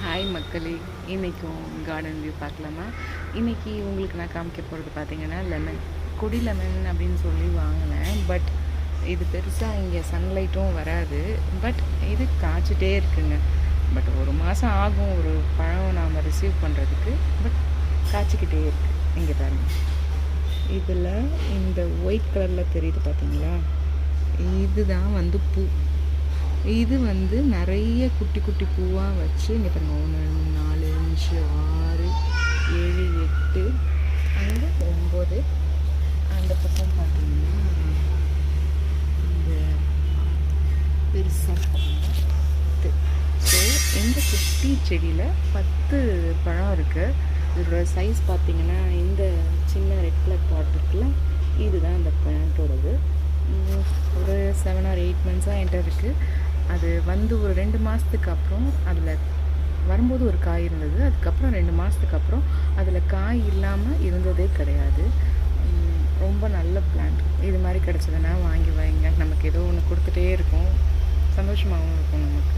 Hi மக்களே, இன்றைக்கும் garden view பார்க்கலாமா? இன்றைக்கி உங்களுக்கு நான் காமிக்க போகிறது பார்த்தீங்கன்னா லெமன், கொடி லெமன் அப்படின்னு சொல்லி வாங்கினேன். பட் இது பெருசாக இங்கே சன்லைட்டும் வராது. பட் இது காய்ச்சிட்டே இருக்குங்க. பட் ஒரு மாதம் ஆகும் ஒரு பழம் நாம் ரிசீவ் பண்ணுறதுக்கு. பட் காய்ச்சிக்கிட்டே இருக்குது. இங்கே பாருங்கள், இதில் இந்த ஒயிட் கலரில் தெரியுது பார்த்தீங்களா? இதுதான் வந்து பூ. இது வந்து நிறைய குட்டி குட்டி பூவாக வச்சு இங்கே பாருங்கள், 1 4 5 6 7 8 அங்கே 9. அந்த பக்கம் பார்த்தீங்கன்னா இந்த பெருசாக 10. ஸோ இந்த குட்டி செடியில் 10 பழம் இருக்குது. இதோட சைஸ் பார்த்தீங்கன்னா இந்த சின்ன ரெட் கலர் பாட் இருக்குல்ல, இதுதான் அந்த பிளான்ட்டோடது. ஒரு 7 or 8 months என்கிட்ட இருக்குது. அது வந்து ஒரு 2 மாதத்துக்கு அப்புறம் அதில் வரும்போது ஒரு காய் இருந்தது. அதுக்கப்புறம் 2 மாதத்துக்கு அப்புறம் அதில் காய் இல்லாமல் இருந்ததே கிடையாது. ரொம்ப நல்ல பிளான்ட். இது மாதிரி கிடச்சதுன்னா வாங்கி வைங்க. நமக்கு ஏதோ ஒன்று கொடுத்துட்டே இருக்கும், சந்தோஷமாகவும் இருக்கும் நமக்கு.